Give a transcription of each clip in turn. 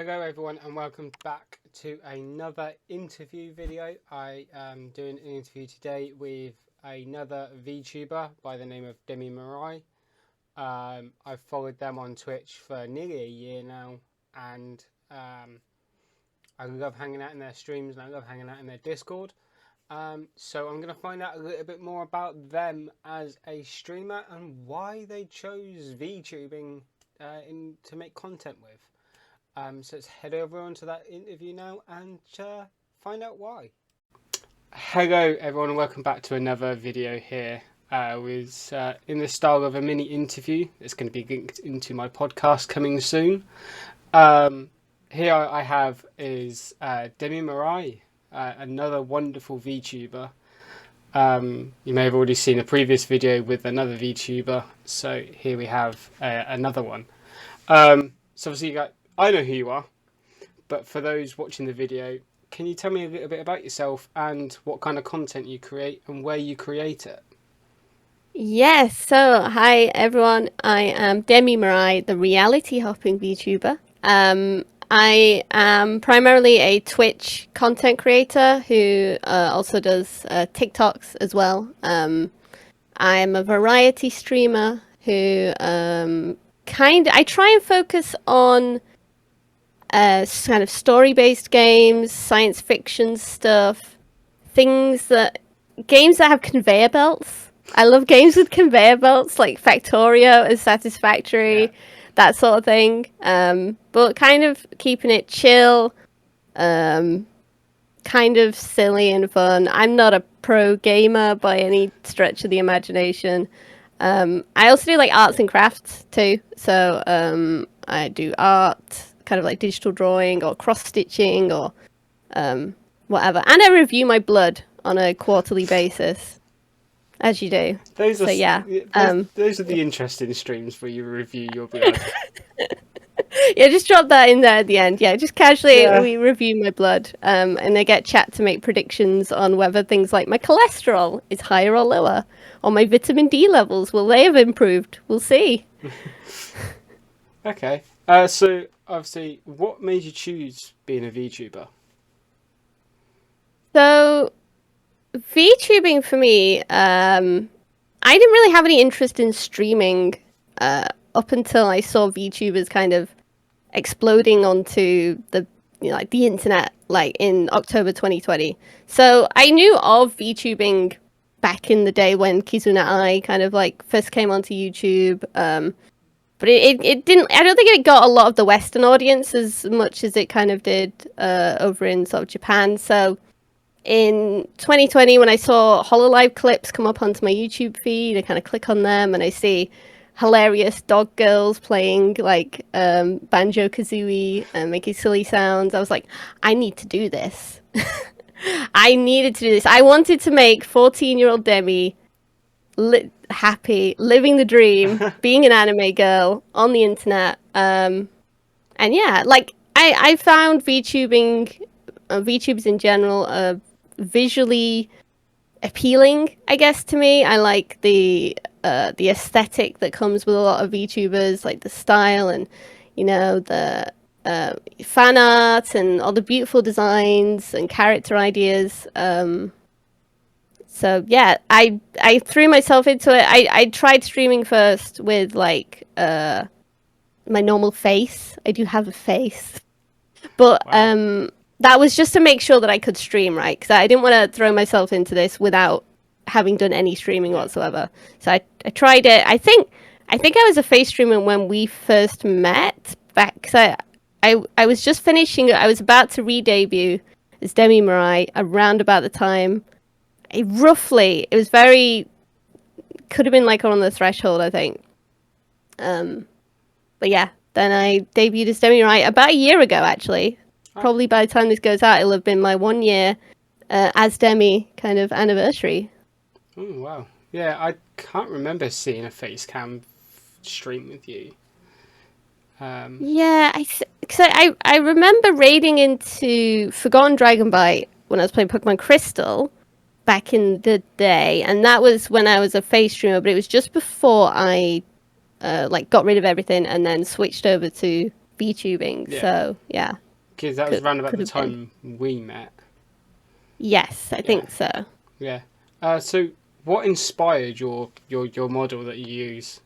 Hello everyone and welcome back to another interview video. I am doing an interview today with another VTuber by the name of DemiMirai. I've followed them on Twitch for nearly a year now, and I love hanging out in their streams and I love hanging out in their Discord. So I'm going to find out a little bit more about them as a streamer and why they chose VTubing to make content with. So let's head over onto that interview now and find out why. Hello everyone and welcome back to another video here with in the style of a mini interview. It's going to be linked into my podcast coming soon. Here I have is DemiMirai, another wonderful VTuber. You may have already seen a previous video with another VTuber, so here we have another one. So obviously I know who you are, but for those watching the video, can you tell me a little bit about yourself and what kind of content you create and where you create it? Yes, so hi everyone, I am DemiMirai, the reality hopping VTuber. I am primarily a Twitch content creator who also does TikToks as well. I'm a variety streamer who I try and focus on kind of story-based games, science fiction stuff, games that have conveyor belts. I love games with conveyor belts, like Factorio and Satisfactory, that sort of thing. But kind of keeping it chill, kind of silly and fun. I'm not a pro gamer by any stretch of the imagination. I also do like arts and crafts too. So I do art, kind of like digital drawing or cross-stitching or whatever. And I review my blood on a quarterly basis, as you do. Those are the interesting streams where you review your blood. Yeah, just drop that in there at the end. Yeah, just casually we review my blood, and I get chat to make predictions on whether things like my cholesterol is higher or lower, or my vitamin D levels, will they have improved? We'll see. Okay. So obviously, what made you choose being a VTuber? So, VTubing for me, I didn't really have any interest in streaming up until I saw VTubers kind of exploding onto the the internet, like in October 2020. So I knew of VTubing back in the day when Kizuna kind of like first came onto YouTube. But it didn't. I don't think it got a lot of the Western audience as much as it kind of did over in sort of Japan. So in 2020, when I saw HoloLive clips come up onto my YouTube feed, I kind of click on them and I see hilarious dog girls playing like Banjo Kazooie and making silly sounds. I was like, I need to do this. I needed to do this. I wanted to make 14-year-old Demi happy, living the dream, being an anime girl on the internet. And yeah, like I found VTubing, VTubers in general, visually appealing, I guess, to me. I like the aesthetic that comes with a lot of VTubers, like the style and the fan art and all the beautiful designs and character ideas. So yeah, I threw myself into it. I tried streaming first with like my normal face. I do have a face, but that was just to make sure that I could stream, right? Because I didn't want to throw myself into this without having done any streaming whatsoever. So I tried it. I think I was a face streamer when we first met back. Because I was just finishing. I was about to re-debut as DemiMirai around about the time. It was could have been like on the threshold, I think. But yeah, then I debuted as DemiMirai about a year ago, actually. Probably by the time this goes out, it'll have been my 1 year as Demi kind of anniversary. Oh wow! Yeah, I can't remember seeing a face cam stream with you. Yeah, I remember raiding into Forgotten Dragonbite when I was playing Pokemon Crystal back in the day, and that was when I was a face streamer, but it was just before I got rid of everything and then switched over to VTubing. Yeah. So yeah, Because that was around about could the have been. time we met. Yes, I think so. Yeah. So what inspired your model that you use?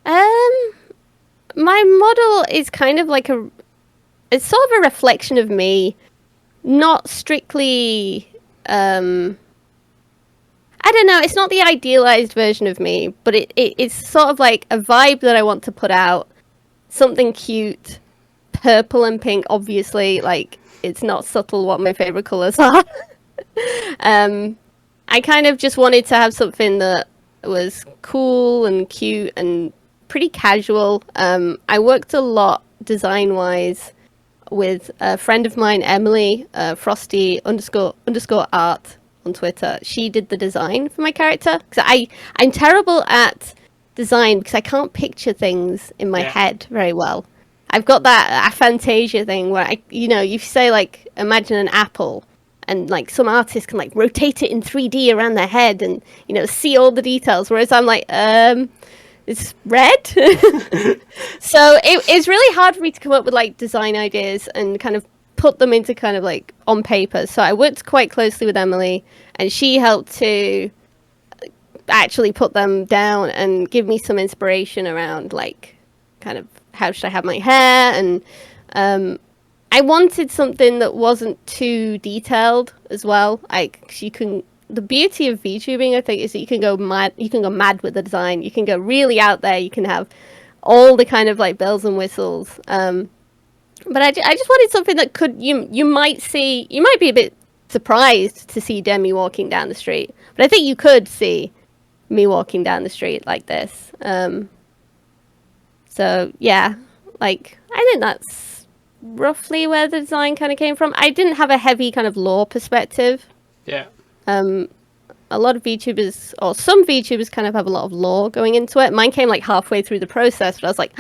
My model is kind of like it's sort of a reflection of me, not strictly. I don't know. It's not the idealized version of me, but it's sort of like a vibe that I want to put out. Something cute, purple and pink. Obviously, like it's not subtle what my favorite colors are. I kind of just wanted to have something that was cool and cute and pretty casual. I worked a lot design wise with a friend of mine, Emily, Frosty underscore art on Twitter. She did the design for my character because I'm terrible at design because I can't picture things in my head very well. I've got that aphantasia thing where you say like imagine an apple, and like some artists can like rotate it in 3D around their head and see all the details, whereas I'm like it's red. So it's really hard for me to come up with like design ideas and kind of put them into kind of like on paper. So I worked quite closely with Emily, and she helped to actually put them down and give me some inspiration around like kind of how should I have my hair, and I wanted something that wasn't too detailed as well. Like the beauty of VTubing, I think, is that you can go mad. You can go mad with the design. You can go really out there. You can have all the kind of like bells and whistles. But I just wanted something that you might see. You might be a bit surprised to see Demi walking down the street, but I think you could see me walking down the street like this. So yeah, like I think that's roughly where the design kind of came from. I didn't have a heavy kind of lore perspective. Yeah. A lot of VTubers, or some VTubers, kind of have a lot of lore going into it. Mine came like halfway through the process, but I was like,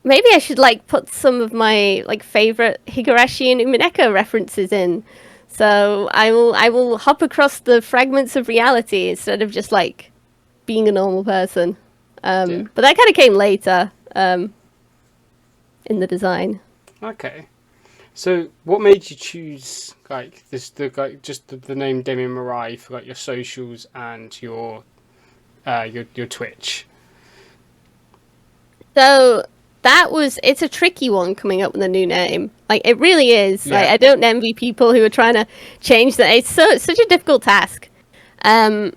maybe I should like put some of my like favorite Higurashi and Umineko references in. So I will hop across the fragments of reality instead of just like being a normal person. But that kind of came later in the design. Okay. So, what made you choose like the name DemiMirai for like your socials and your Twitch? So it's a tricky one coming up with a new name. Like it really is. Yeah. Like I don't envy people who are trying to change that. It's such a difficult task. But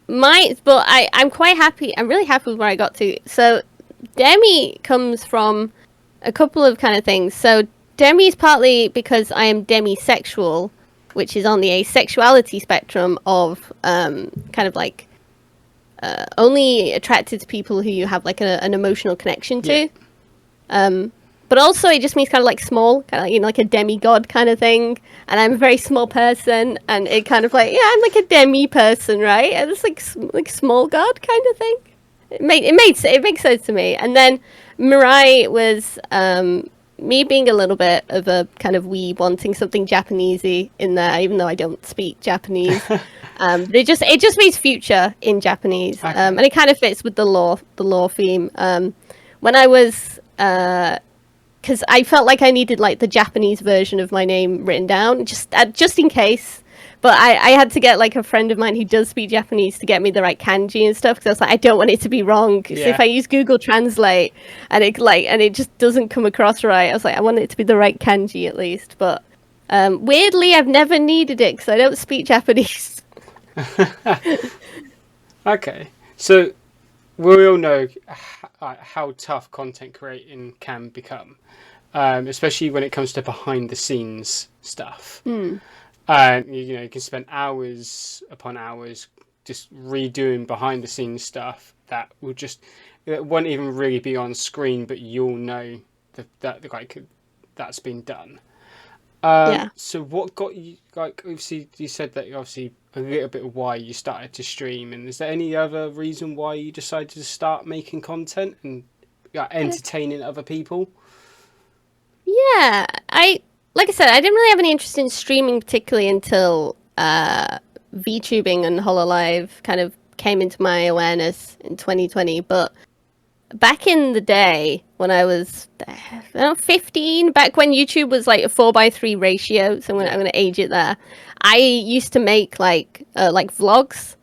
I'm quite happy. I'm really happy with where I got to. So Demi comes from a couple of kind of things. So Demi is partly because I am demisexual, which is on the asexuality spectrum of kind of like only attracted to people who you have like an emotional connection to. Yeah. But also it just means kind of like small, kind of like, like a demigod kind of thing. And I'm a very small person, and it kind of like, I'm like a demi person, right? And it's like small god kind of thing. It makes sense to me. And then Mirai was me being a little bit of a kind of weeb, wanting something Japanesey in there, even though I don't speak Japanese. It just means future in Japanese, okay. And it kind of fits with the lore theme. When I was, because I felt like I needed like the Japanese version of my name written down, just in case. But I had to get like a friend of mine who does speak Japanese to get me the right kanji and stuff, because I was like, I don't want it to be wrong. Because if I use Google Translate and it just doesn't come across right, I was like, I want it to be the right kanji at least. But weirdly, I've never needed it because I don't speak Japanese. Okay, so we all know how tough content creating can become, especially when it comes to behind the scenes stuff. You can spend hours upon hours just redoing behind the scenes stuff that won't even really be on screen, but you'll know that's been done. So what got you, like, obviously you said that obviously a little bit of why you started to stream, and is there any other reason why you decided to start making content and entertaining other people? Yeah, like I said, I didn't really have any interest in streaming particularly until VTubing and HoloLive kind of came into my awareness in 2020. But back in the day when I was 15, back when YouTube was like a 4:3 ratio, so I'm gonna age it there. I used to make like vlogs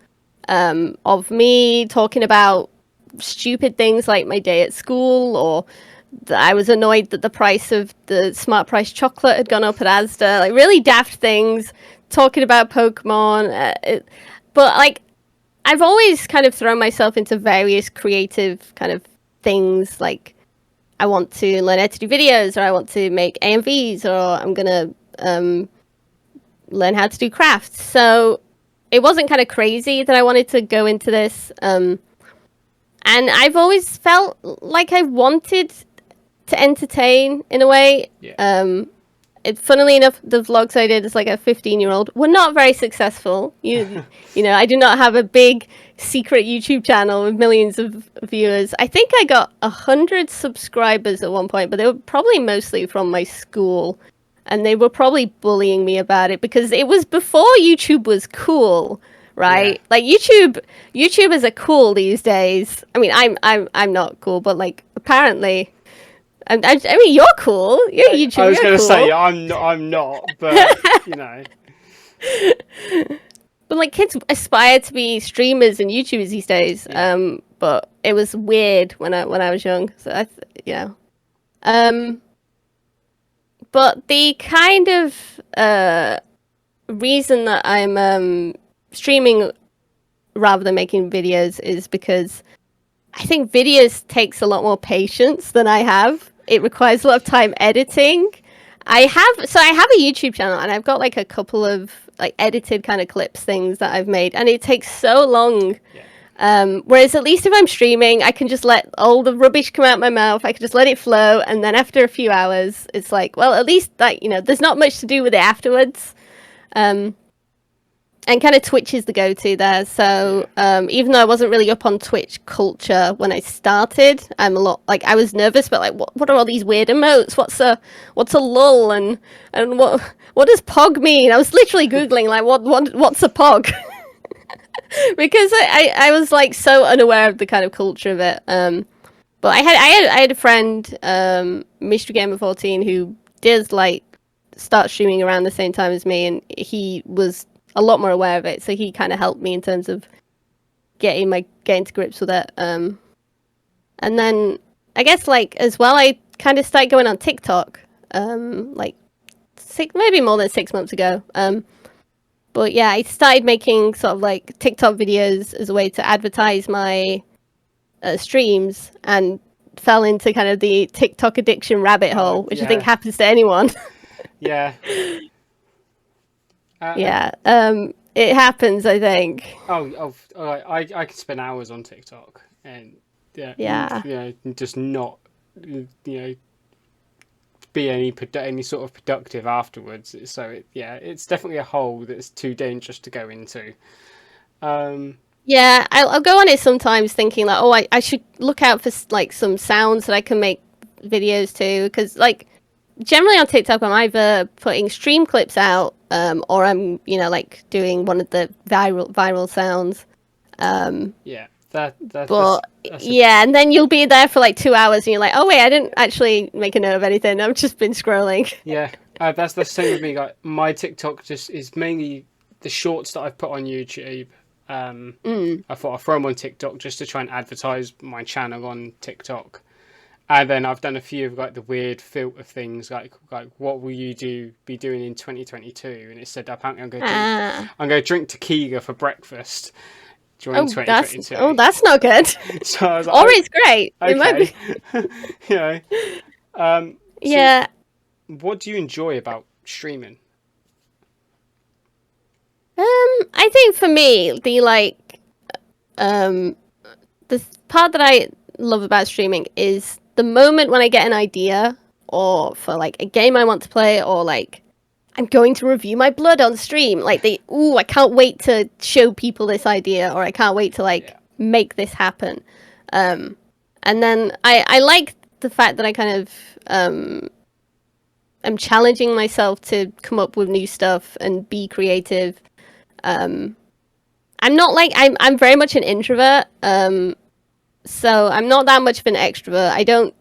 of me talking about stupid things like my day at school, or that I was annoyed that the price of the Smart Price chocolate had gone up at Asda, like really daft things, talking about Pokemon. But like, I've always kind of thrown myself into various creative kind of things. Like, I want to learn how to do videos, or I want to make AMVs, or I'm gonna learn how to do crafts. So it wasn't kind of crazy that I wanted to go into this. And I've always felt like I wanted to entertain in a way. Yeah. Funnily enough, the vlogs I did as like a 15-year-old were not very successful. You know, I do not have a big secret YouTube channel with millions of viewers. I think I got 100 subscribers at one point, but they were probably mostly from my school, and they were probably bullying me about it because it was before YouTube was cool, right? Yeah. Like YouTubers are cool these days. I mean, I'm not cool, but like apparently. I mean, you're cool. You're a YouTuber. I was going to cool. say I'm not, but you know. But like kids aspire to be streamers and YouTubers these days. Yeah. But it was weird when I was young. So but the kind of reason that I'm streaming rather than making videos is because I think videos takes a lot more patience than I have. It requires a lot of time editing. I have a YouTube channel, and I've got like a couple of like edited kind of clips things that I've made, and it takes so long. Yeah. Whereas at least if I'm streaming, I can just let all the rubbish come out my mouth. I can just let it flow, and then after a few hours, it's like, well, at least that, you know, there's not much to do with it afterwards. And kind of Twitch is the go-to there. So even though I wasn't really up on Twitch culture when I started, I'm a lot like I was nervous, but like what are all these weird emotes? What's a lull and what does pog mean? I was literally googling like what's a pog because I was like so unaware of the kind of culture of it. But I had a friend, Mystery Gamer 14, who did like start streaming around the same time as me, and he was a lot more aware of it, so he kind of helped me in terms of getting to grips with it. And then I guess like as well, I kind of started going on TikTok, like maybe more than 6 months ago. But yeah, I started making sort of like TikTok videos as a way to advertise my streams, and fell into kind of the TikTok addiction rabbit hole, which I think happens to anyone. Yeah. Yeah, it happens, I think. I could spend hours on TikTok, and Yeah. you know, just not, you know, be any sort of productive afterwards. So it's definitely a hole that's too dangerous to go into. Yeah, I'll go on it sometimes thinking like, oh, I should look out for like some sounds that I can make videos to, because like generally on TikTok I'm either putting stream clips out, or I'm, you know, like doing one of the viral sounds. And then you'll be there for like 2 hours and you're like, oh wait, I didn't actually make a note of anything. I've just been scrolling. Yeah, that's the same with me. Like my TikTok just is mainly the shorts that I've put on YouTube. I thought I'd throw them on TikTok just to try and advertise my channel on TikTok. And then I've done a few of like the weird filter things, like what will you be doing in 2022? And it said apparently I'm going to drink tequila for breakfast during 2022. That's not good. So I was like, or it's great. Okay. It might be. You know. Yeah. What do you enjoy about streaming? I think for me, the part that I love about streaming is the moment when I get an idea, or for like a game I want to play, or like I'm going to review my blood on stream. Like I can't wait to show people this idea, or I can't wait to make this happen. And then I like the fact that I kind of am challenging myself to come up with new stuff and be creative. I'm not like I'm very much an introvert. So I'm not that much of an extrovert. I don't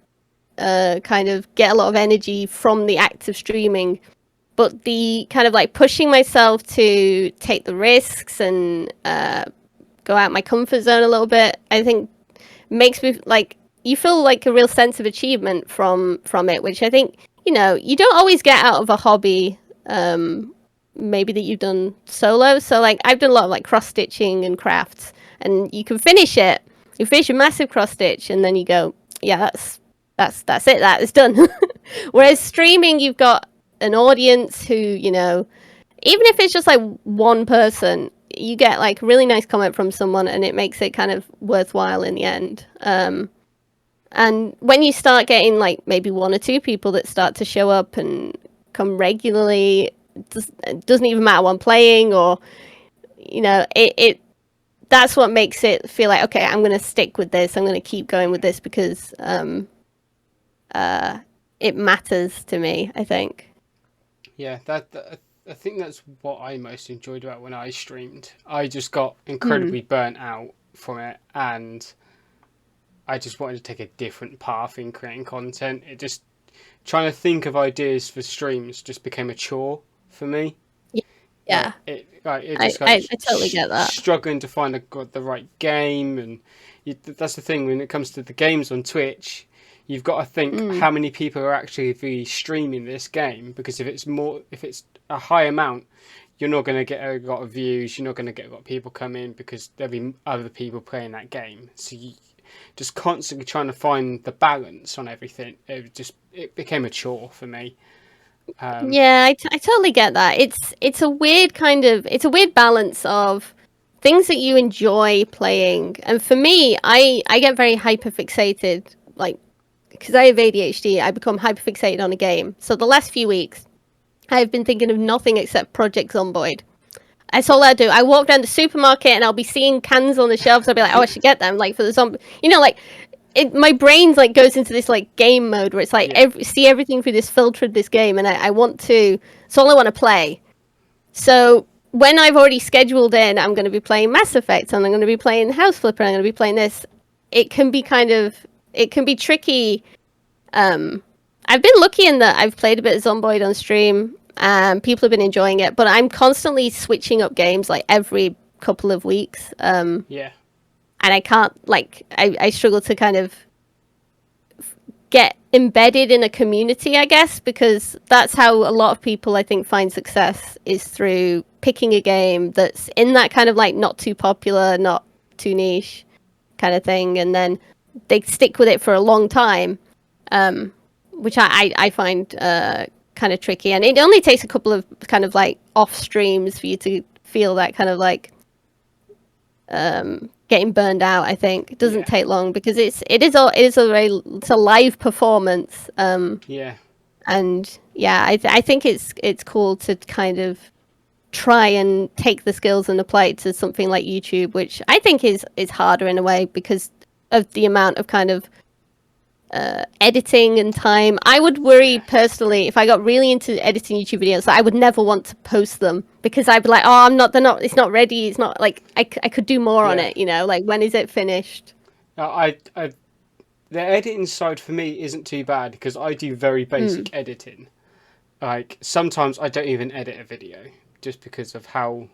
kind of get a lot of energy from the act of streaming, but the kind of like pushing myself to take the risks and go out my comfort zone a little bit, I think makes me like, you feel like a real sense of achievement from it, which I think, you know, you don't always get out of a hobby, maybe that you've done solo. So like I've done a lot of like cross stitching and crafts, and you can finish it, you finish a massive cross stitch, and then you go, yeah, that's it, that is done. Whereas streaming, you've got an audience who, you know, even if it's just like one person, you get like really nice comment from someone, and it makes it kind of worthwhile in the end. And when you start getting like maybe one or two people that start to show up and come regularly, it doesn't even matter what I'm playing, or you know, it that's what makes it feel like, okay, I'm going to stick with this. I'm going to keep going with this because it matters to me, I think. Yeah, I think that's what I most enjoyed about when I streamed. I just got incredibly burnt out from it, and I just wanted to take a different path in creating content. It just trying to think of ideas for streams just became a chore for me. Yeah, It just like I totally get that. struggling to find the right game, and that's the thing when it comes to the games on Twitch. You've got to think how many people are actually streaming this game, because if it's a high amount, you're not going to get a lot of views. You're not going to get a lot of people come in because there'll be other people playing that game. So you just constantly trying to find the balance on everything. It became a chore for me. Yeah, I totally get that. It's a weird balance of things that you enjoy playing, and for me, I get very hyper fixated, like because I have ADHD. I become hyper fixated on a game. So the last few weeks, I've been thinking of nothing except Project Zomboid. That's all I do. I walk down the supermarket and I'll be seeing cans on the shelves. I'll be like, oh, I should get them, like for the zombie. You know, like my brain's like goes into this like game mode where it's like see everything through this filter of this game, and I want to. It's all I want to play. So when I've already scheduled in, I'm going to be playing Mass Effect, and I'm going to be playing House Flipper, and I'm going to be playing this. It can be tricky. I've been lucky in that I've played a bit of Zomboid on stream. People have been enjoying it, but I'm constantly switching up games like every couple of weeks. And I can't, like, I struggle to kind of get embedded in a community, I guess, because that's how a lot of people, I think, find success, is through picking a game that's in that kind of like not too popular, not too niche kind of thing, and then they stick with it for a long time, which I find kind of tricky. And it only takes a couple of kind of like off streams for you to feel that kind of like getting burned out. I think it doesn't take long, because it's a live performance. And I think it's cool to kind of try and take the skills and apply it to something like YouTube, which I think is harder in a way because of the amount of kind of editing and time. I would worry personally if I got really into editing YouTube videos that I would never want to post them, because I'd be like, oh, it's not ready. It's not like I could do more on it, you know, like when is it finished? The editing side for me isn't too bad because I do very basic editing. Like sometimes I don't even edit a video just because of how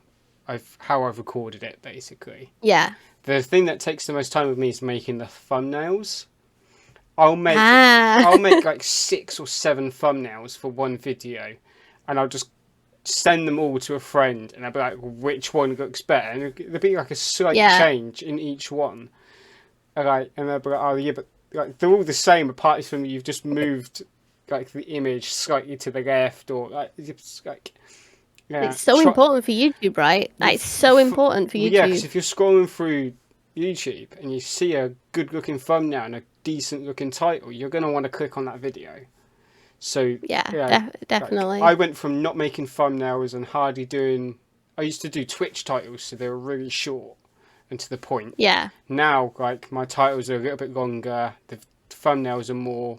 I've recorded it, basically. Yeah. The thing that takes the most time with me is making the thumbnails. I'll make like 6 or 7 thumbnails for one video, and I'll just send them all to a friend, and I'll be like, which one looks better? And there'll be like a slight change in each one. And they'll be like, oh yeah, but like they're all the same apart from you've just moved like the image slightly to the left, or like it's like. Yeah, it's so important for YouTube, right? Like, it's so important for YouTube. Yeah, because if you're scrolling through YouTube and you see a good-looking thumbnail and a decent-looking title, you're going to want to click on that video. So definitely. Like, I went from not making thumbnails and hardly doing. I used to do Twitch titles, so they were really short and to the point. Yeah. Now, like my titles are a little bit longer. The thumbnails are more.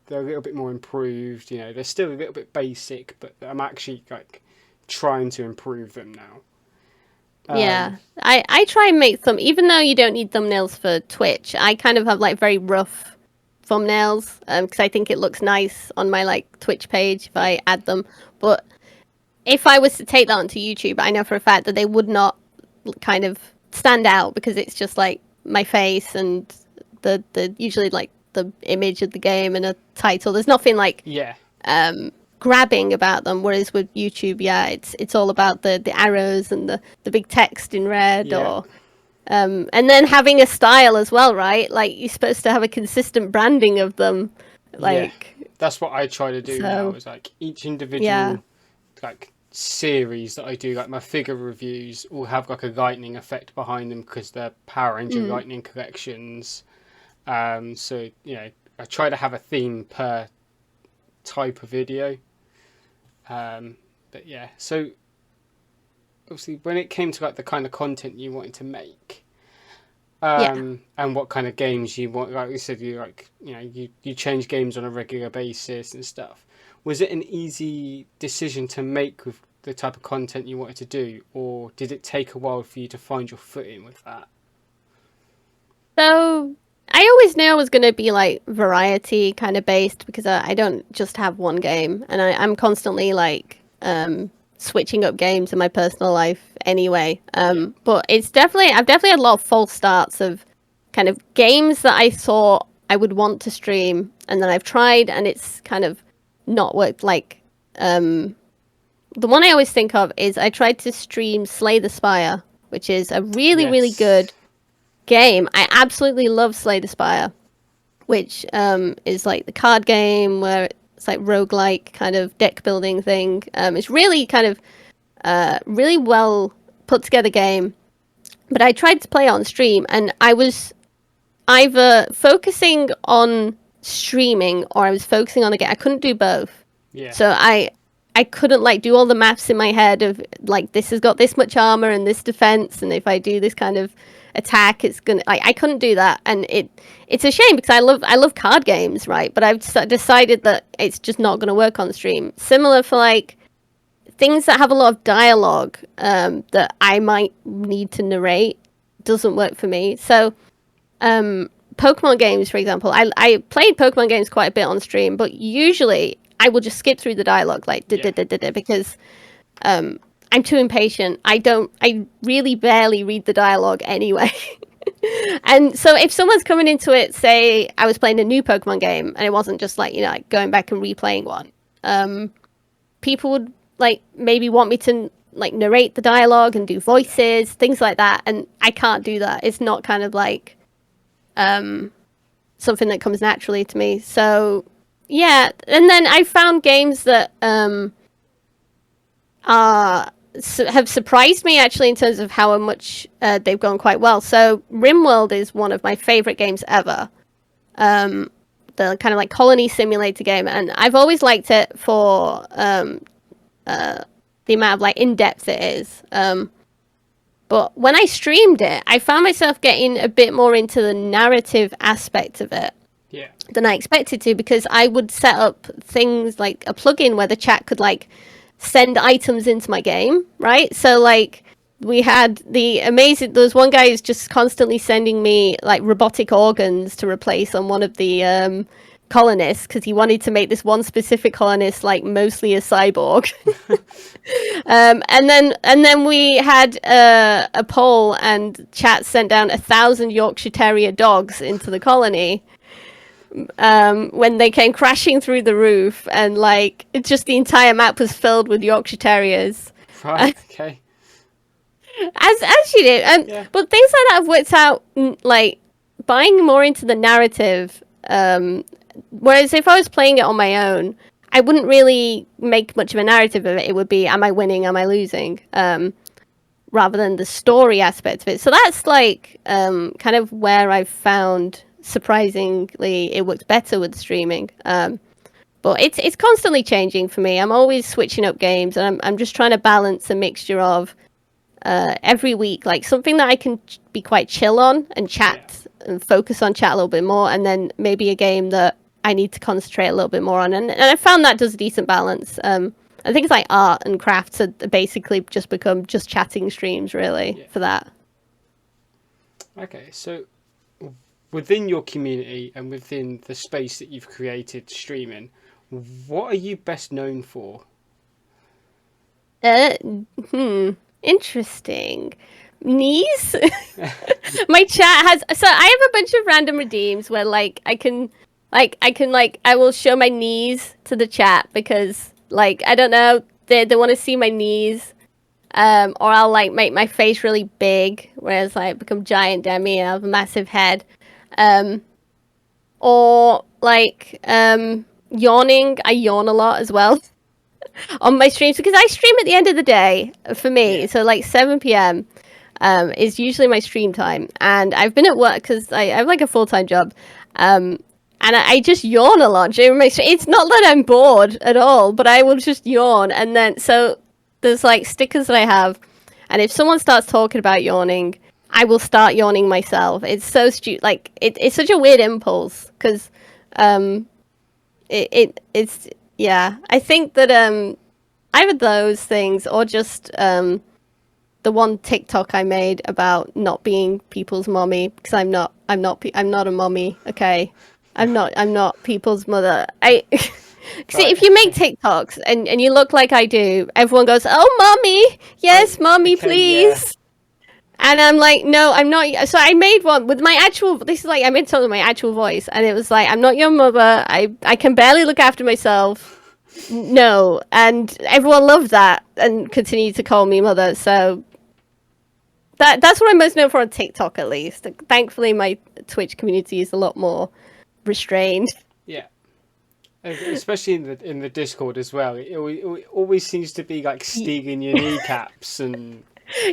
They're a little bit more improved, you know. They're still a little bit basic, but I'm actually like trying to improve them now. Yeah, I try and make them, even though you don't need thumbnails for Twitch. I kind of have like very rough thumbnails because I think it looks nice on my like Twitch page if I add them. But if I was to take that onto YouTube, I know for a fact that they would not kind of stand out because it's just like my face and the usually like the image of the game and a title. There's nothing like Yeah. grabbing about them. Whereas with YouTube, yeah, it's all about the arrows and the big text in red Yeah. or and then having a style as well, right? Like you're supposed to have a consistent branding of them. Like That's what I try to do now. so, Is like each individual yeah. like series that I do, like my figure reviews, will have like a lightning effect behind them because they're Power Ranger lightning collections. So I try to have a theme per type of video. But yeah, so obviously when it came to like the kind of content you wanted to make, and what kind of games you want, like you said, you like you change games on a regular basis and stuff. Was it an easy decision to make with the type of content you wanted to do, or did it take a while for you to find your footing with that? So I always knew I was going to be like variety kind of based because I don't just have one game, and I'm constantly like switching up games in my personal life anyway. But I've definitely had a lot of false starts of kind of games that I thought I would want to stream, and then I've tried and it's kind of not worked. Like the one I always think of is I tried to stream Slay the Spire, which is a really good game. I absolutely love Slay the Spire, which is like the card game where it's like roguelike kind of deck building thing. It's really kind of really well put together game. But I tried to play it on stream and I was either focusing on streaming or I was focusing on the game. I couldn't do both. Yeah. So I couldn't like do all the maths in my head of like this has got this much armor and this defense, and if I do this kind of attack, it's gonna. I couldn't do that, and it's a shame because I love card games, right? But I've decided that it's just not going to work on stream. Similar for like things that have a lot of dialogue that I might need to narrate doesn't work for me. So Pokemon games, for example, I played Pokemon games quite a bit on stream, but usually I will just skip through the dialogue like because I'm too impatient. I really barely read the dialogue anyway. And so if someone's coming into it, say I was playing a new Pokemon game and it wasn't just like, like going back and replaying one, people would like maybe want me to like narrate the dialogue and do voices, things like that. And I can't do that. It's not kind of like something that comes naturally to me. So yeah, and then I found games that have surprised me actually in terms of how much they've gone quite well. So RimWorld is one of my favorite games ever. The kind of like colony simulator game, and I've always liked it for the amount of like in-depth it is. But when I streamed it, I found myself getting a bit more into the narrative aspect of it. Yeah. Than I expected to, because I would set up things like a plugin where the chat could like send items into my game, right? So like we had there was one guy who's just constantly sending me like robotic organs to replace on one of the colonists because he wanted to make this one specific colonist like mostly a cyborg. and then we had a poll and chat sent down 1,000 Yorkshire Terrier dogs into the colony. When they came crashing through the roof, and like it's just the entire map was filled with Yorkshire Terriers. Right. Okay. As you did, but things like that have worked out like buying more into the narrative. Whereas if I was playing it on my own, I wouldn't really make much of a narrative of it. It would be, am I winning? Am I losing? Rather than the story aspect of it. So that's like kind of where I've found. Surprisingly, it works better with streaming. But it's constantly changing for me. I'm always switching up games, and I'm just trying to balance a mixture of every week, like something that I can be quite chill on and chat and focus on chat a little bit more, and then maybe a game that I need to concentrate a little bit more on. And I found that does a decent balance. And I think it's like art and crafts are basically just become just chatting streams, really, for that. Okay, so within your community and within the space that you've created streaming, what are you best known for? Interesting. Knees. My chat has, so I have a bunch of random redeems where like I will show my knees to the chat because like I don't know, they want to see my knees. Or I'll like make my face really big, whereas like become giant Demi and I have a massive head. Or like yawning. I yawn a lot as well on my streams because I stream at the end of the day for me. Yeah. So like 7 p.m. Is usually my stream time, and I've been at work because I have like a full-time job. And I just yawn a lot during my stream. It's not that I'm bored at all, but I will just yawn, and then so there's like stickers that I have, and if someone starts talking about yawning, I will start yawning myself. It's so stupid. Like it's such a weird impulse because it's yeah. I think that either those things or just the one TikTok I made about not being people's mommy because I'm not a mommy. Okay, I'm not people's mother. See, if you make TikToks and you look like I do, everyone goes, "Oh, mommy, yes, mommy, Okay, please." And I'm like, no, I'm not. So I made one with my actual. This is like I made something with my actual voice, and it was like, I'm not your mother. I can barely look after myself. No, and everyone loved that and continued to call me mother. So that's what I'm most known for on TikTok, at least. Thankfully, my Twitch community is a lot more restrained. Yeah. Especially in the Discord as well. It always seems to be like stealing your kneecaps and.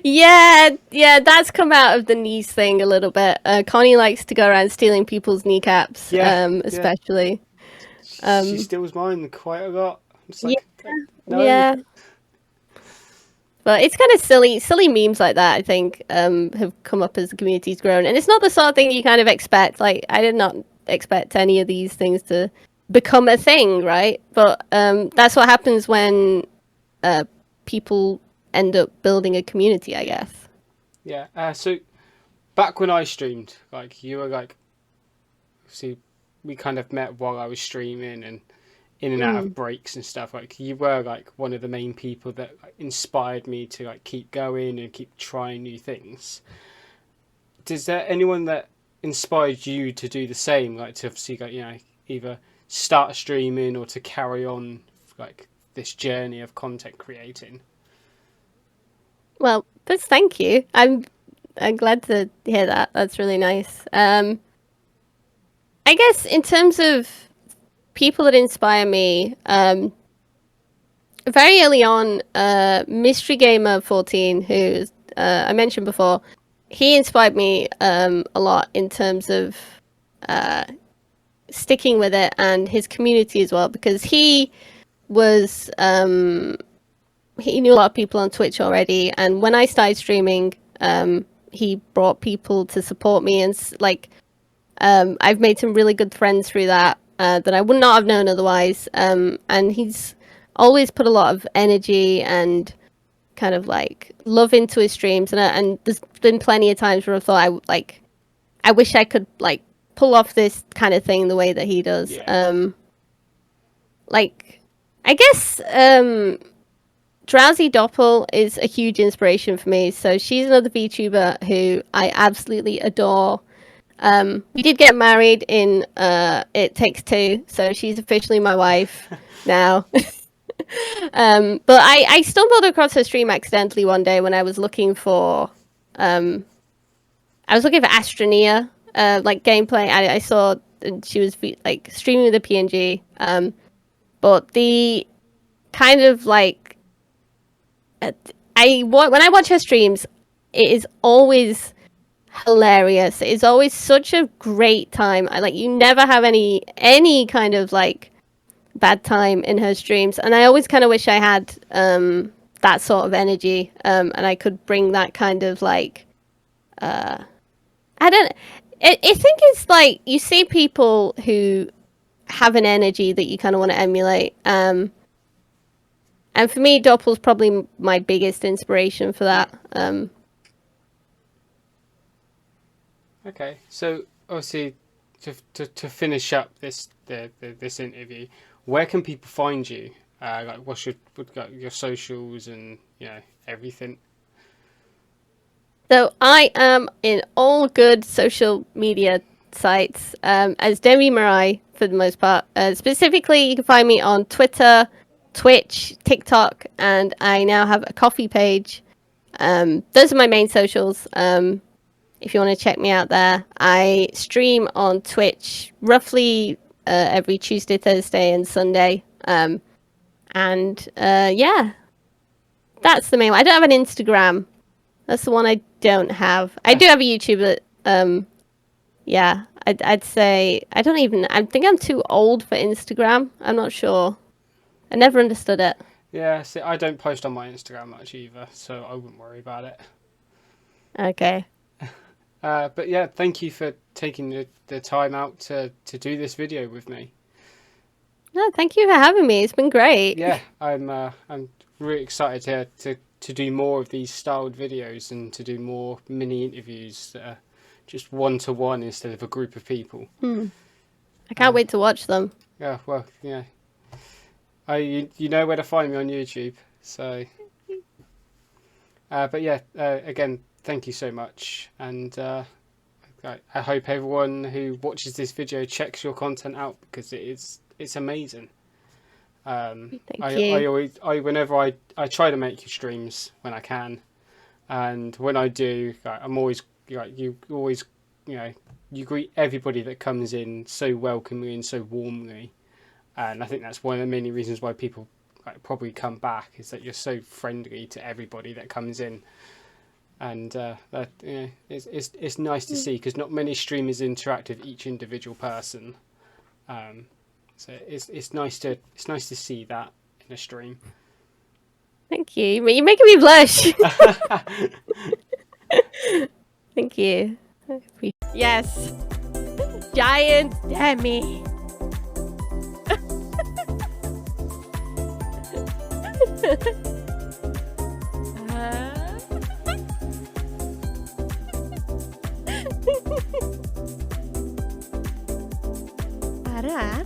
Yeah, that's come out of the knees thing a little bit. Connie likes to go around stealing people's kneecaps, especially. She steals mine quite a lot. It's like, no. Yeah. But it's kind of silly memes like that, I think, have come up as the community's grown. And it's not the sort of thing you kind of expect. Like, I did not expect any of these things to become a thing, right? But that's what happens when people end up building a community, I guess. Yeah. So back when I streamed, like you were like, see, we kind of met while I was streaming and in and out of breaks and stuff. Like you were like one of the main people that like, inspired me to like keep going and keep trying new things. Is there anyone that inspired you to do the same? Like to obviously like, either start streaming or to carry on like this journey of content creating? Well, thank you. I'm glad to hear that. That's really nice. I guess in terms of people that inspire me, very early on, Mystery Gamer 14, who I mentioned before, he inspired me a lot in terms of sticking with it and his community as well, because he was he knew a lot of people on Twitch already, and when I started streaming, he brought people to support me, and like I've made some really good friends through that that I would not have known otherwise. And he's always put a lot of energy and kind of like love into his streams, and there's been plenty of times where I thought I wish I could like pull off this kind of thing the way that he does. Yeah. Like I guess Drowsy Doppel is a huge inspiration for me. So she's another VTuber who I absolutely adore. We did get married in It Takes Two, so she's officially my wife now. But I stumbled across her stream accidentally one day when I was looking for Astroneer like gameplay. I saw she was like streaming with a PNG. But the kind of like when I watch her streams, it is always hilarious. It's always such a great time. You never have any kind of like bad time in her streams, and I always kind of wish I had that sort of energy, and I could bring that kind of like I think it's like you see people who have an energy that you kind of want to emulate, and And for me, Doppel's probably my biggest inspiration for that. Okay, so obviously, to finish up this interview, where can people find you? Like, what's your socials and everything? So I am in all good social media sites as DemiMirai for the most part. Specifically, you can find me on Twitter, Twitch, TikTok, and I now have a coffee page. Those are my main socials. If you want to check me out there, I stream on Twitch roughly every Tuesday, Thursday, and Sunday. Yeah, that's the main one. I don't have an Instagram. That's the one I don't have. I do have a YouTube, but yeah, I'd say I don't even. I think I'm too old for Instagram. I'm not sure. I never understood it. Yeah, see, I don't post on my Instagram much either, so I wouldn't worry about it. Okay. But yeah, thank you for taking the time out to do this video with me. No, thank you for having me. It's been great. Yeah, I'm really excited to do more of these styled videos and to do more mini interviews that are just one-to-one instead of a group of people. I can't wait to watch them. Yeah, well, yeah. You know where to find me on YouTube, so. But yeah, again, thank you so much, and I hope everyone who watches this video checks your content out because it's amazing. Thank you. Whenever I try to make your streams when I can, and when I do, I'm always you always you greet everybody that comes in so welcomingly and so warmly, and I think that's one of the many reasons why people probably come back is that you're so friendly to everybody that comes in, and it's nice to see because not many streamers interact with each individual person. So it's nice to see that in a stream. Thank you. You're making me blush. Thank you. Yes. Giant Demi. Ara.